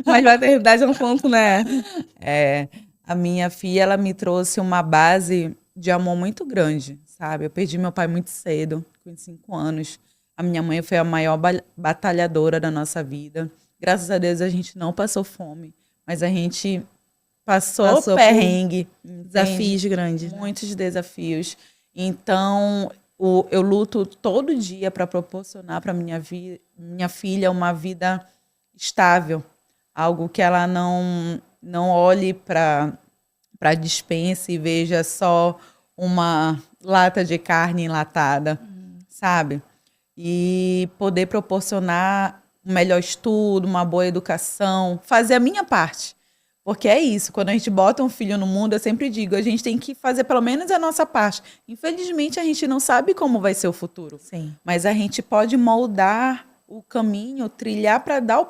Mas maternidade é um ponto, né? A minha filha, ela me trouxe uma base de amor muito grande, sabe? Eu perdi meu pai muito cedo, com 5 anos. A minha mãe foi a maior batalhadora da nossa vida. Graças a Deus a gente não passou fome, mas a gente passou perrengue. Desafios grandes. Muitos desafios. Então, eu luto todo dia para proporcionar para minha filha uma vida estável. Algo que ela não olhe para a despensa e veja só uma lata de carne enlatada, sabe? E poder proporcionar um melhor estudo, uma boa educação, fazer a minha parte. Porque é isso, quando a gente bota um filho no mundo, eu sempre digo, a gente tem que fazer pelo menos a nossa parte. Infelizmente, a gente não sabe como vai ser o futuro. Sim. Mas a gente pode moldar o caminho, trilhar para dar o...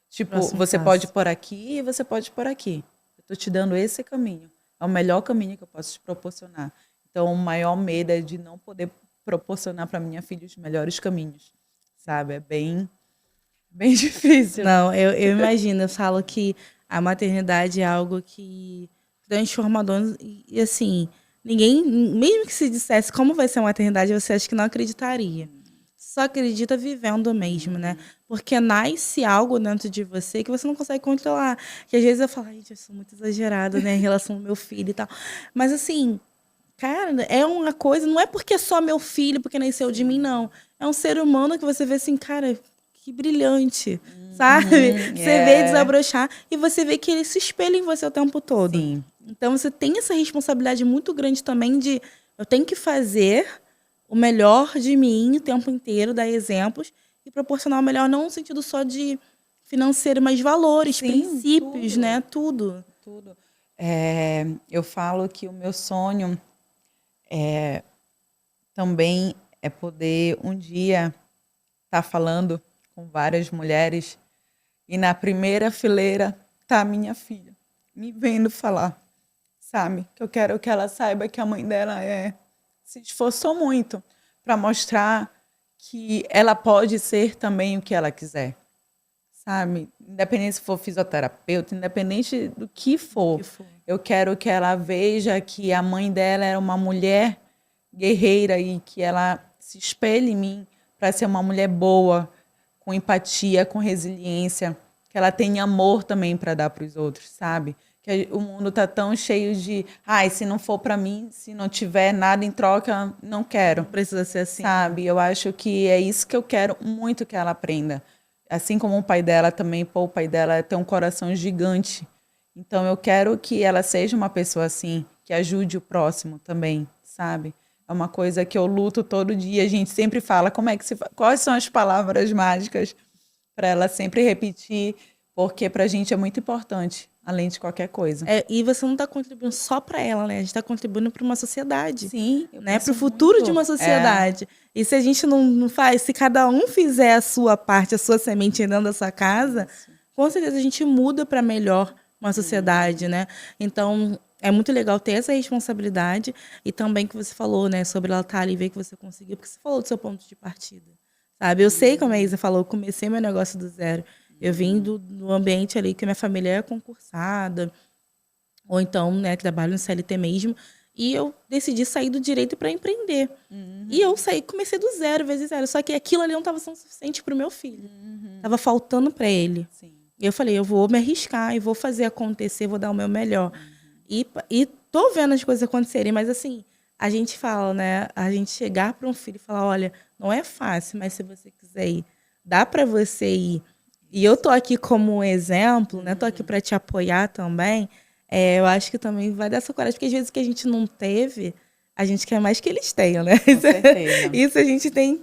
Tipo, você pode por aqui e você pode por aqui. Eu estou te dando esse caminho. É o melhor caminho que eu posso te proporcionar. Então, o maior medo é de não poder proporcionar para minha filha os melhores caminhos. Sabe? É bem difícil. Não, eu imagino. Eu falo que a maternidade é algo que transformador. E assim, ninguém, mesmo que se dissesse como vai ser a maternidade, você acha que não acreditaria. Só acredita vivendo mesmo, né? Porque nasce algo dentro de você que você não consegue controlar. Que às vezes eu falo, gente, eu sou muito exagerada, né, em relação ao meu filho e tal. Mas assim, cara, é uma coisa, não é porque é só meu filho, porque nasceu de mim, não. É um ser humano que você vê assim, cara, que brilhante, sabe? Você vê desabrochar e você vê que ele se espelha em você o tempo todo. Sim. Então você tem essa responsabilidade muito grande também de eu tenho que fazer o melhor de mim o tempo inteiro, dar exemplos e proporcionar o melhor, não no sentido só de financeiro, mas valores, Sim, princípios, tudo. né? Tudo. Eu falo que o meu sonho também é poder um dia estar falando com várias mulheres e na primeira fileira tá a minha filha me vendo falar, sabe? Que eu quero que ela saiba que a mãe dela se esforçou muito para mostrar que ela pode ser também o que ela quiser, sabe? Independente se for fisioterapeuta, independente do que for. Eu quero que ela veja que a mãe dela era uma mulher guerreira e que ela se espelhe em mim para ser uma mulher boa, com empatia, com resiliência, que ela tenha amor também para dar para os outros, sabe? Que o mundo tá tão cheio de, se não for para mim, se não tiver nada em troca, não quero. Não precisa ser assim. Sabe? Eu acho que é isso que eu quero muito que ela aprenda. Assim como o pai dela também, o pai dela tem um coração gigante. Então eu quero que ela seja uma pessoa assim, que ajude o próximo também, sabe? É uma coisa que eu luto todo dia. A gente sempre fala quais são as palavras mágicas para ela sempre repetir, porque para a gente é muito importante, além de qualquer coisa. E você não está contribuindo só para ela, né? A gente está contribuindo para uma sociedade. Sim. Né? Para o futuro de uma sociedade. E se a gente não faz, se cada um fizer a sua parte, a sua semente dentro da sua casa, com certeza a gente muda para melhor uma sociedade, né? Então, é muito legal ter essa responsabilidade e também que você falou, né, sobre ela estar ali e ver que você conseguiu, porque você falou do seu ponto de partida, sabe? Eu sei como a Isa falou, eu comecei meu negócio do zero. Eu vim do ambiente ali que minha família é concursada, ou então, né, trabalho no CLT mesmo, e eu decidi sair do direito para empreender. E eu comecei do zero, vezes zero, só que aquilo ali não estava sendo suficiente para o meu filho. Tava faltando para ele. Sim. E eu falei, eu vou me arriscar e vou fazer acontecer, vou dar o meu melhor. E tô vendo as coisas acontecerem, mas assim, a gente fala, né? A gente chegar para um filho e falar, olha, não é fácil, mas se você quiser ir, dá para você ir. E eu tô aqui como um exemplo, né? Tô aqui para te apoiar também. Eu acho que também vai dar essa coragem, porque às vezes que a gente não teve, a gente quer mais que eles tenham, né? Com certeza. Isso a gente tem.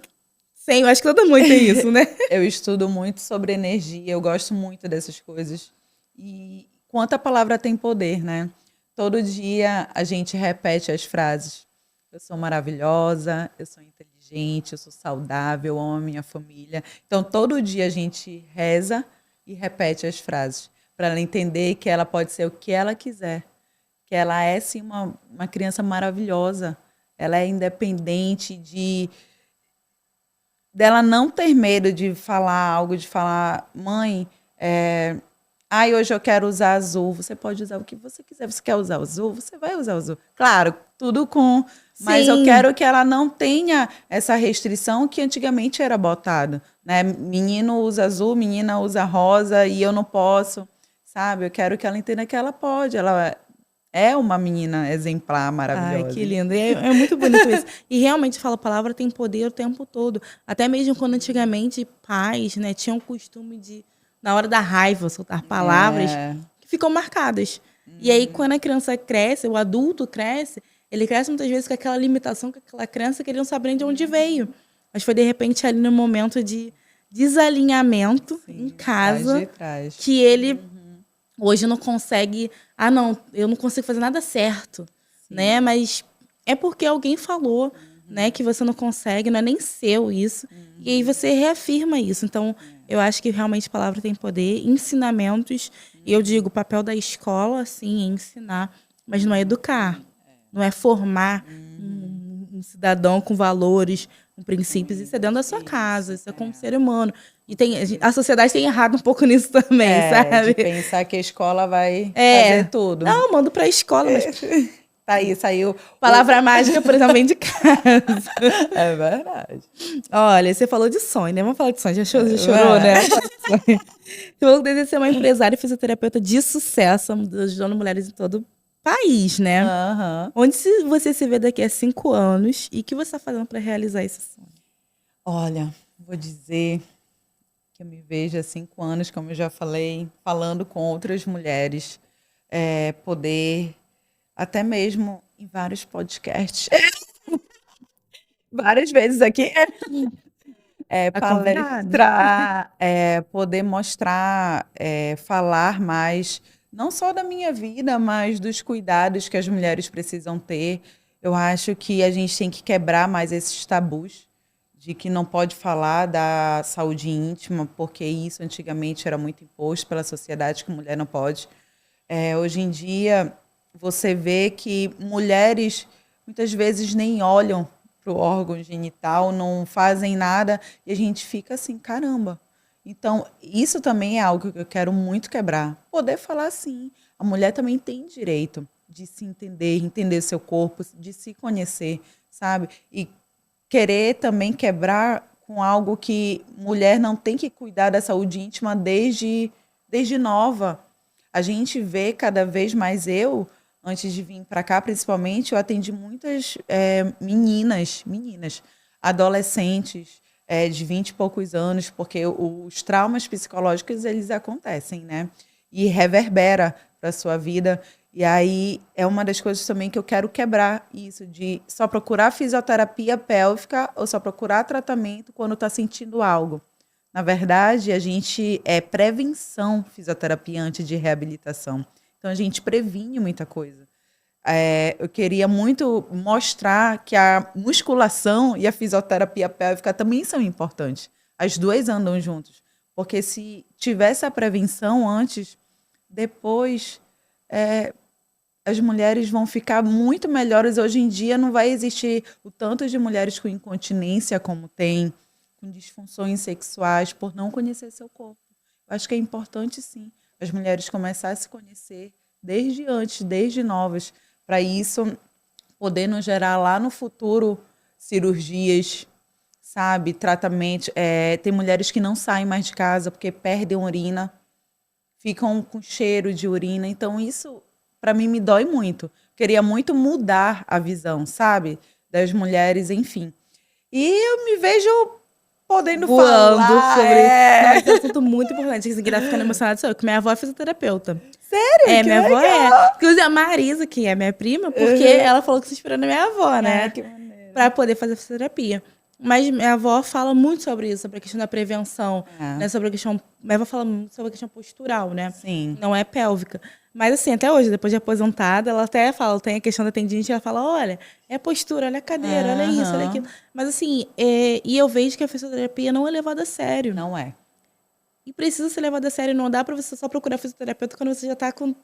Sim, eu acho que todo mundo tem isso, né? Eu estudo muito sobre energia, eu gosto muito dessas coisas. E quanto a palavra tem poder, né? Todo dia a gente repete as frases. Eu sou maravilhosa, eu sou inteligente. inteligente, eu sou saudável, eu amo a minha família. Então, todo dia a gente reza e repete as frases, para ela entender que ela pode ser o que ela quiser, que ela é, sim, uma criança maravilhosa, ela é independente dela não ter medo de falar algo, de falar, mãe, hoje eu quero usar azul. Você pode usar o que você quiser. Você quer usar azul? Você vai usar azul. Claro, tudo com... Mas eu quero que ela não tenha essa restrição que antigamente era botado, né? Menino usa azul, menina usa rosa e eu não posso, sabe? Eu quero que ela entenda que ela pode. Ela é uma menina exemplar, maravilhosa. Ai, que lindo. É muito bonito isso. E realmente, fala, a palavra tem poder o tempo todo. Até mesmo quando antigamente pais, né, tinham o costume de, na hora da raiva, soltar palavras que ficam marcadas. E aí, quando a criança cresce, o adulto cresce, ele cresce muitas vezes com aquela limitação, com aquela criança que ele não sabe nem de onde veio. Mas foi, de repente, ali no momento de desalinhamento em casa, que ele... Hoje não consegue... não, eu não consigo fazer nada certo, né? Mas é porque alguém falou, né, que você não consegue, não é nem seu isso. E aí você reafirma isso. Então, eu acho que realmente a palavra tem poder, ensinamentos. E eu digo, o papel da escola, sim, é ensinar, mas não é educar. Não é formar um cidadão com valores, com princípios. Isso é dentro da sua casa, isso é como ser humano. E a sociedade tem errado um pouco nisso também, sabe? De pensar que a escola vai fazer tudo. Não, eu mando pra escola, mas... Tá aí, saiu... Palavra mágica, por exemplo, vem de casa. É verdade. Olha, você falou de sonho, né? Vamos falar de sonho. Já chorou, né? Você falou que deseja ser uma empresária e fisioterapeuta de sucesso, ajudando mulheres em todo o país, né? Onde você se vê daqui a 5 anos e o que você está fazendo para realizar esse sonho? Olha, vou dizer... que eu me vejo há 5 anos, como eu já falei, falando com outras mulheres, poder, até mesmo em vários podcasts, várias vezes aqui, palestrar, poder mostrar, falar mais, não só da minha vida, mas dos cuidados que as mulheres precisam ter. Eu acho que a gente tem que quebrar mais esses tabus, de que não pode falar da saúde íntima, porque isso antigamente era muito imposto pela sociedade, que mulher não pode. Hoje em dia, você vê que mulheres muitas vezes nem olham para o órgão genital, não fazem nada, e a gente fica assim, caramba. Então, isso também é algo que eu quero muito quebrar. Poder falar assim, a mulher também tem direito de se entender seu corpo, de se conhecer, sabe? E querer também quebrar com algo que mulher não tem que cuidar da saúde íntima desde nova. A gente vê cada vez mais antes de vir para cá, principalmente, eu atendi muitas meninas, adolescentes de 20 e poucos anos, porque os traumas psicológicos, eles acontecem, né? E reverbera para a sua vida. E aí é uma das coisas também que eu quero quebrar isso, de só procurar fisioterapia pélvica ou só procurar tratamento quando está sentindo algo. Na verdade, a gente prevenção fisioterapia antes de reabilitação. Então, a gente previne muita coisa. Eu queria muito mostrar que a musculação e a fisioterapia pélvica também são importantes. As duas andam juntos. Porque se tivesse a prevenção antes, depois... as mulheres vão ficar muito melhores. Hoje em dia não vai existir o tanto de mulheres com incontinência como tem, com disfunções sexuais, por não conhecer seu corpo. Eu acho que é importante, sim, as mulheres começarem a se conhecer desde antes, desde novas, para isso poder nos gerar lá no futuro cirurgias, sabe, tratamentos. Tem mulheres que não saem mais de casa porque perdem urina, ficam com cheiro de urina. Então, isso... para mim, me dói muito. Queria muito mudar a visão, sabe? Das mulheres, enfim. E eu me vejo podendo falar sobre... Não, esse é um assunto muito importante. Que tá ficando emocionada sou eu, que minha avó é fisioterapeuta. Sério? Minha avó é. Inclusive, a Marisa, que é minha prima, porque ela falou que se inspirou na minha avó, né? Que maneiro. Pra poder fazer fisioterapia. Mas minha avó fala muito sobre isso, sobre a questão da prevenção, É. né? Sobre a questão. Minha avó fala muito sobre a questão postural, né? Sim. Não é pélvica. Mas assim, até hoje, depois de aposentada, ela até fala, tem a questão da tendinite, ela fala, olha, é postura, olha a cadeira, olha isso, olha aquilo. Mas assim, e eu vejo que a fisioterapia não é levada a sério. Não é. E precisa ser levada a sério, não dá pra você só procurar fisioterapeuta quando você já tá com,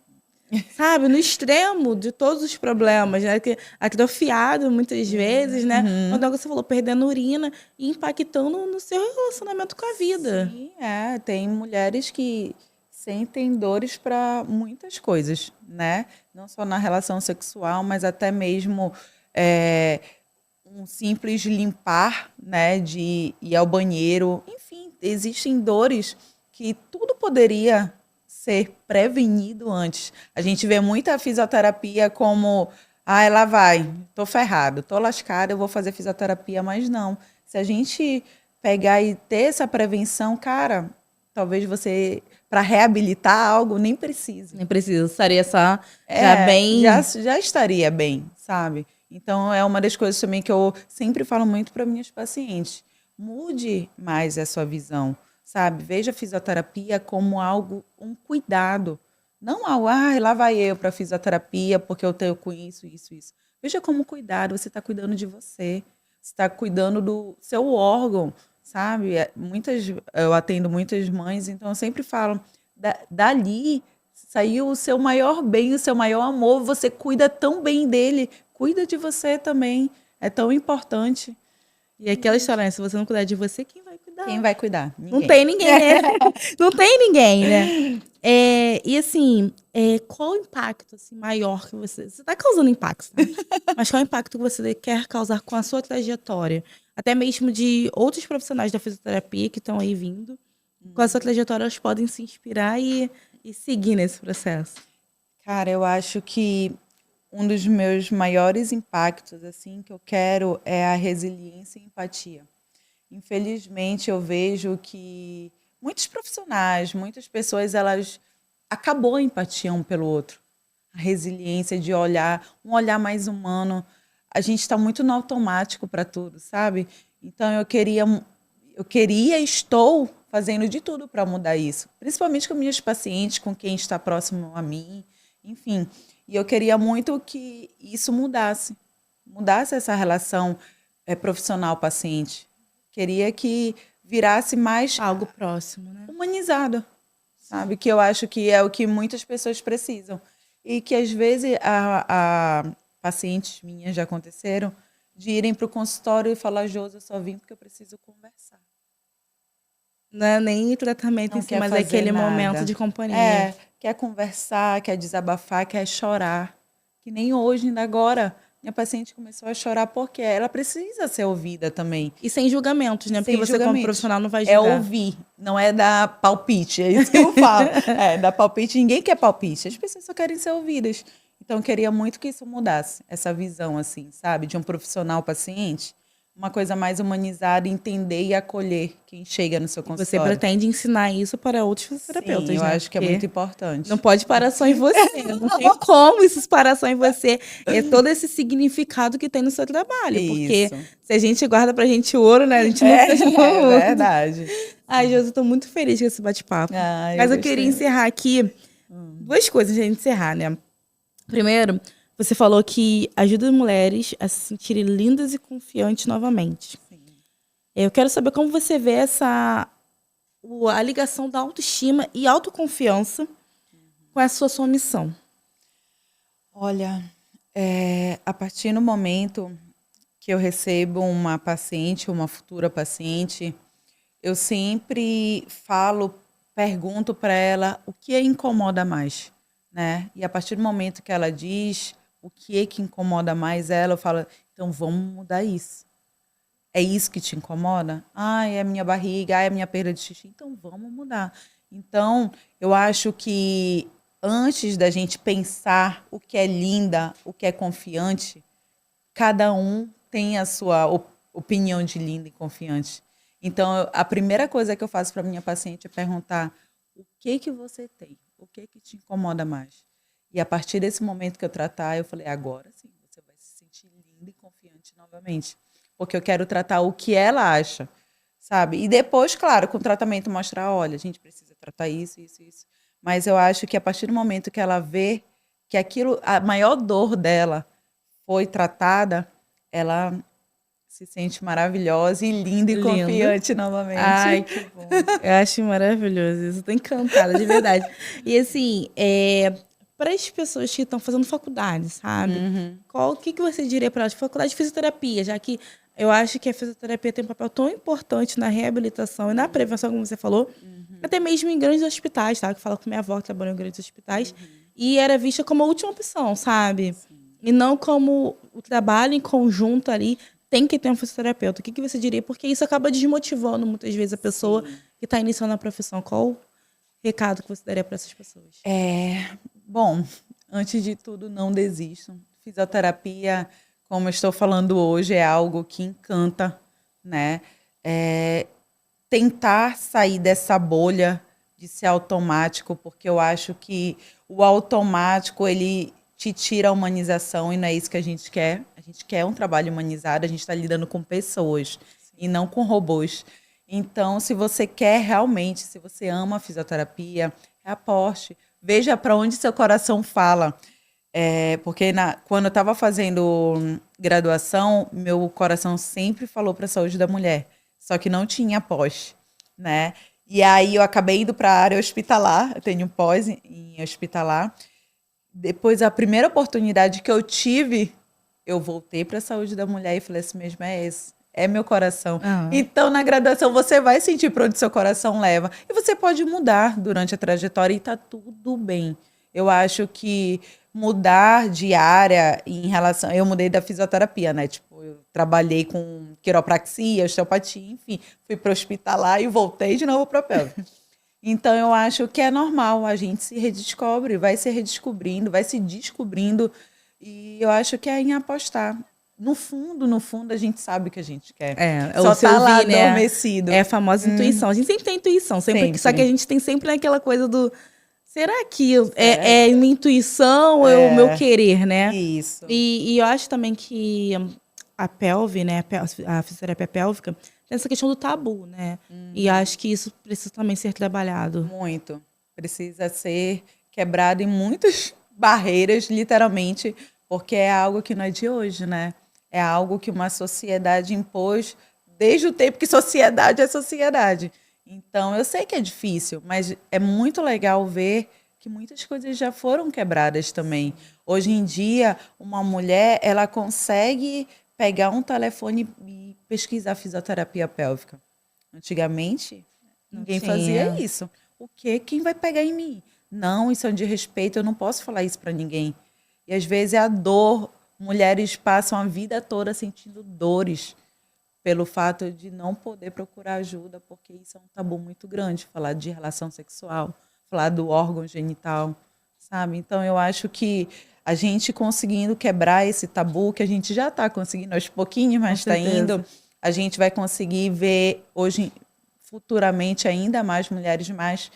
sabe, no extremo de todos os problemas, né? Atrofiado muitas vezes, né? Quando você falou, perdendo urina e impactando no seu relacionamento com a vida. Sim, tem mulheres que sentem dores para muitas coisas, né? Não só na relação sexual, mas até mesmo um simples limpar, né? De ir ao banheiro. Enfim, existem dores que tudo poderia ser prevenido antes. A gente vê muita fisioterapia como, lá vai, tô ferrado, tô lascada, eu vou fazer fisioterapia, mas não. Se a gente pegar e ter essa prevenção, cara, talvez você, para reabilitar algo, nem precise. Nem precisa, estaria só já bem... Já estaria bem, sabe? Então, é uma das coisas também que eu sempre falo muito para minhas pacientes. Mude mais a sua visão, sabe? Veja a fisioterapia como algo, um cuidado. Não algo, lá vai eu para fisioterapia porque eu tenho com isso, isso, isso. Veja como cuidado, você está cuidando de você. Você está cuidando do seu órgão, sabe? Eu atendo muitas mães, então eu sempre falo, dali saiu o seu maior bem, o seu maior amor, você cuida tão bem dele, cuida de você também, é tão importante. E aquela história, né? Se você não cuidar de você, quem vai cuidar? Quem vai cuidar? Ninguém. Não tem ninguém, né? Não tem ninguém, né? E assim, qual o impacto assim, maior que você... Você está causando impacto, tá? Mas qual o impacto que você quer causar com a sua trajetória? Até mesmo de outros profissionais da fisioterapia que estão aí vindo. Com a sua trajetória, elas podem se inspirar e seguir nesse processo. Cara, eu acho que um dos meus maiores impactos, assim, que eu quero é a resiliência e empatia. Infelizmente, eu vejo que muitos profissionais, muitas pessoas, elas acabou a empatia um pelo outro. A resiliência de olhar, um olhar mais humano. A gente está muito no automático para tudo, sabe? Então, estou fazendo de tudo para mudar isso. Principalmente com minhas pacientes, com quem está próximo a mim, enfim. E eu queria muito que isso mudasse. Mudasse essa relação profissional-paciente. Queria que virasse mais algo próximo, né? Humanizado, sabe? Que eu acho que é o que muitas pessoas precisam. E que às vezes a pacientes minhas já aconteceram de irem para o consultório e falar, Josi, eu só vim porque eu preciso conversar. Não é nem tratamento em si, mas é aquele momento de companhia. Quer conversar, quer desabafar, quer chorar. Que nem hoje, ainda agora, minha paciente começou a chorar porque ela precisa ser ouvida também. E sem julgamentos, né? Porque você, como profissional, não vai julgar. É ouvir, não é dar palpite, é isso que eu falo. Dar palpite, ninguém quer palpite, as pessoas só querem ser ouvidas. Então, eu queria muito que isso mudasse, essa visão, assim, sabe? De um profissional paciente, uma coisa mais humanizada, entender e acolher quem chega no seu consultório. Você pretende ensinar isso para outros fisioterapeutas, Sim, eu acho que é muito importante. Não pode parar só em você. Não tem como isso parar só em você. É todo esse significado que tem no seu trabalho. Isso. Porque se a gente guarda pra gente ouro, né? A gente não fecha no mundo. É verdade. Ai, Josi, eu tô muito feliz com esse bate-papo. Mas eu queria encerrar aqui duas coisas pra gente encerrar, né? Primeiro, você falou que ajuda as mulheres a se sentirem lindas e confiantes novamente. Sim. Eu quero saber como você vê a ligação da autoestima e autoconfiança com a sua missão. Olha, a partir do momento que eu recebo uma paciente, uma futura paciente, eu sempre pergunto para ela o que a incomoda mais, né? E a partir do momento que ela diz o que incomoda mais ela, eu falo, então vamos mudar isso. É isso que te incomoda? É a minha barriga, é a minha perda de xixi. Então, vamos mudar. Então, eu acho que antes da gente pensar o que é linda, o que é confiante, cada um tem a sua opinião de linda e confiante. Então, a primeira coisa que eu faço para minha paciente é perguntar o que você tem, o que te incomoda mais. E a partir desse momento que eu tratar, eu falei, agora sim, você vai se sentir linda e confiante novamente. porque eu quero tratar o que ela acha, sabe? E depois, claro, com o tratamento mostrar, olha, a gente precisa tratar isso, isso, isso. Mas eu acho que a partir do momento que ela vê que aquilo, a maior dor dela foi tratada, ela se sente maravilhosa e linda e Lindo. confiante novamente. Ai, que bom. Eu acho maravilhoso isso. Tô encantada, de verdade. E assim, para as pessoas que estão fazendo faculdade, sabe? O que você diria para elas? Faculdade de fisioterapia, já que eu acho que a fisioterapia tem um papel tão importante na reabilitação e na prevenção, como você falou, até mesmo em grandes hospitais, tá? Que fala com minha avó que trabalhou em grandes hospitais, e era vista como a última opção, sabe? E não como o trabalho em conjunto ali tem que ter um fisioterapeuta. O que você diria? Porque isso acaba desmotivando muitas vezes a pessoa que está iniciando a profissão. Qual o recado que você daria para essas pessoas? Bom, antes de tudo, não desistam. Fisioterapia, como eu estou falando hoje, é algo que encanta, né? Tentar sair dessa bolha de ser automático, porque eu acho que o automático, ele te tira a humanização e não é isso que a gente quer. A gente quer um trabalho humanizado, a gente está lidando com pessoas e não com robôs. Então, se você quer realmente, se você ama a fisioterapia, aposte. Veja para onde seu coração fala. Porque quando eu estava fazendo graduação, meu coração sempre falou para a saúde da mulher, só que não tinha pós, né? E aí eu acabei indo para a área hospitalar, eu tenho pós em hospitalar. Depois, a primeira oportunidade que eu tive, eu voltei para a saúde da mulher e falei assim mesmo, esse é meu coração. Então, na graduação, você vai sentir para onde seu coração leva. E você pode mudar durante a trajetória e está tudo bem. Eu acho que mudar de área em relação... Eu mudei da fisioterapia, né? Tipo, eu trabalhei com quiropraxia, osteopatia, enfim. Fui para o hospitalar e voltei de novo para a pélvica. Então, eu acho que é normal, a gente se redescobre, vai se redescobrindo, vai se descobrindo, e eu acho que é em apostar. No fundo, a gente sabe o que a gente quer. Só tá lá, né, adormecido. É a famosa intuição. A gente sempre tem intuição, sempre. Só que a gente tem sempre aquela coisa do... Será que é minha intuição ou é o meu querer, né? Isso. E eu acho também que a pelve, né, a fisioterapia pélvica, tem essa questão do tabu, né? E acho que isso precisa também ser trabalhado. Muito. Precisa ser quebrado em muitas barreiras, literalmente, porque é algo que não é de hoje, né? É algo que uma sociedade impôs desde o tempo que sociedade é sociedade. Então, eu sei que é difícil, mas é muito legal ver que muitas coisas já foram quebradas também. Hoje em dia, uma mulher, ela consegue pegar um telefone e pesquisar fisioterapia pélvica. Antigamente, ninguém fazia isso. O quê? Quem vai pegar em mim? Não, isso é um desrespeito, eu não posso falar isso para ninguém. E às vezes é a dor. Mulheres passam a vida toda sentindo dores pelo fato de não poder procurar ajuda, porque isso é um tabu muito grande, falar de relação sexual, falar do órgão genital, sabe? Então, eu acho que a gente conseguindo quebrar esse tabu, que a gente já está conseguindo aos pouquinhos, mas está indo, a gente vai conseguir ver hoje, futuramente, ainda mais mulheres mais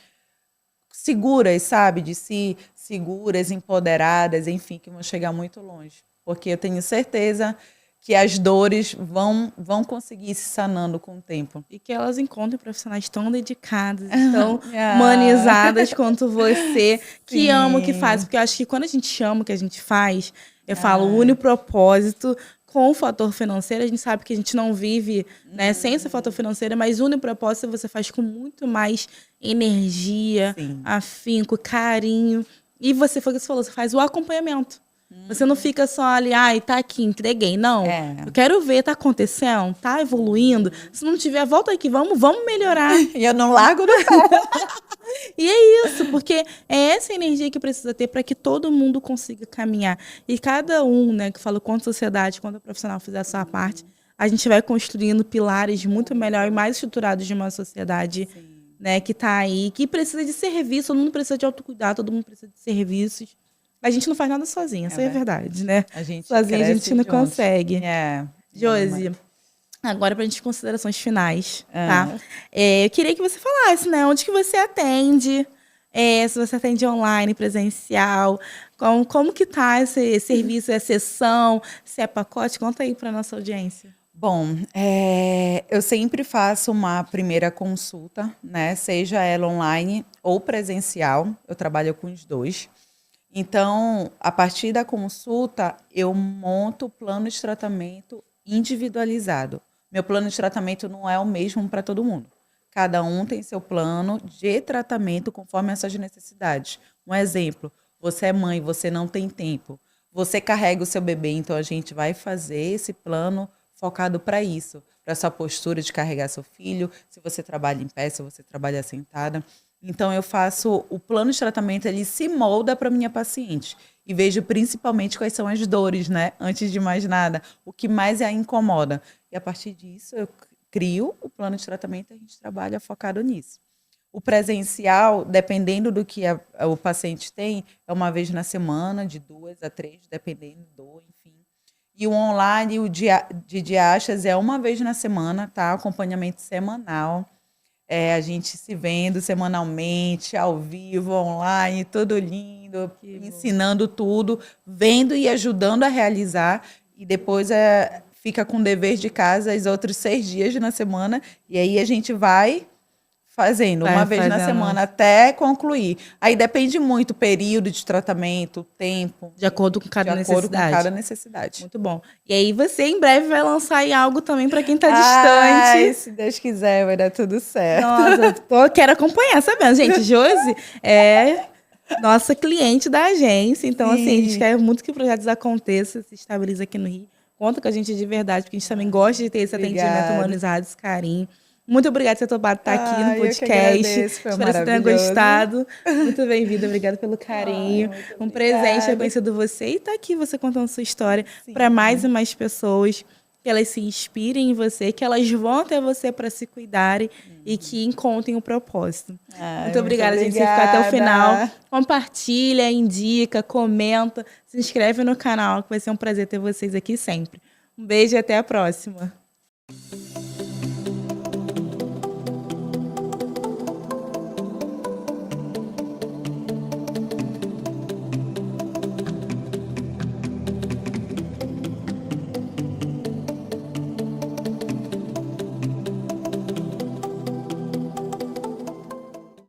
seguras, sabe? De si, seguras, empoderadas, enfim, que vão chegar muito longe. Porque eu tenho certeza que as dores vão conseguir ir se sanando com o tempo. E que elas encontrem profissionais tão dedicadas, tão humanizadas quanto você, que ama o que faz. Porque eu acho que quando a gente ama o que a gente faz, eu falo, une o propósito com o fator financeiro. A gente sabe que a gente não vive, né, sem esse fator financeiro, mas une o propósito você faz com muito mais energia, afinco, carinho. E você foi o que você falou, você faz o acompanhamento. Você não fica só ali, tá aqui, entreguei. Não, eu quero ver, tá acontecendo, tá evoluindo. Se não tiver, volta aqui, vamos melhorar. E eu não largo do pé. E é isso, porque é essa energia que precisa ter para que todo mundo consiga caminhar. E cada um, né, que fala quanto sociedade, quanto profissional fizer a sua parte, a gente vai construindo pilares muito melhor e mais estruturados de uma sociedade, né, que tá aí, que precisa de serviço, todo mundo precisa de autocuidado, todo mundo precisa de serviços. A gente não faz nada sozinha, isso é verdade, né? Sozinha a gente não consegue. Josi, agora para a gente considerações finais, tá? Eu queria que você falasse, né? Onde que você atende? Se você atende online, presencial, como que tá esse serviço, é sessão, se é pacote? Conta aí para nossa audiência. Bom, eu sempre faço uma primeira consulta, né? Seja ela online ou presencial, eu trabalho com os dois. Então, a partir da consulta, eu monto o plano de tratamento individualizado. Meu plano de tratamento não é o mesmo para todo mundo. Cada um tem seu plano de tratamento conforme essas necessidades. Um exemplo, você é mãe, você não tem tempo. Você carrega o seu bebê, então a gente vai fazer esse plano focado para isso, para sua postura de carregar seu filho, se você trabalha em pé, se você trabalha sentada. Então eu faço o plano de tratamento, ele se molda para minha paciente e vejo principalmente quais são as dores, né? Antes de mais nada, o que mais a incomoda. E a partir disso eu crio o plano de tratamento e a gente trabalha focado nisso. O presencial, dependendo do que o paciente tem, é uma vez na semana, de 2 a 3, dependendo do, enfim. E o online, o de diachas, é uma vez na semana, tá? Acompanhamento semanal. A gente se vendo semanalmente, ao vivo, online, tudo lindo, ensinando tudo, vendo e ajudando a realizar. E depois fica com dever de casa os outros 6 dias na semana. E aí a gente vai fazendo uma vez na semana até concluir. Aí depende muito o período de tratamento, o tempo. De acordo com cada necessidade. De acordo com cada necessidade. Muito bom. E aí você em breve vai lançar aí algo também para quem está distante. Se Deus quiser, vai dar tudo certo. Nossa, eu quero acompanhar, sabendo. Gente, Josi é nossa cliente da agência. Então, assim, a gente quer muito que projetos aconteçam, se estabilize aqui no Rio. Conta com a gente de verdade, porque a gente também gosta de ter esse atendimento humanizado, esse carinho. Muito obrigada por ter topado estar aqui no podcast. Espero que você tenha gostado. Muito bem-vinda, obrigada pelo carinho. Um presente ter conhecido você e estar aqui você contando sua história para mais e mais pessoas, que elas se inspirem em você, que elas vão até você para se cuidarem e que encontrem o propósito. Muito obrigada, gente. Você ficou até o final. Compartilha, indica, comenta, se inscreve no canal, que vai ser um prazer ter vocês aqui sempre. Um beijo e até a próxima.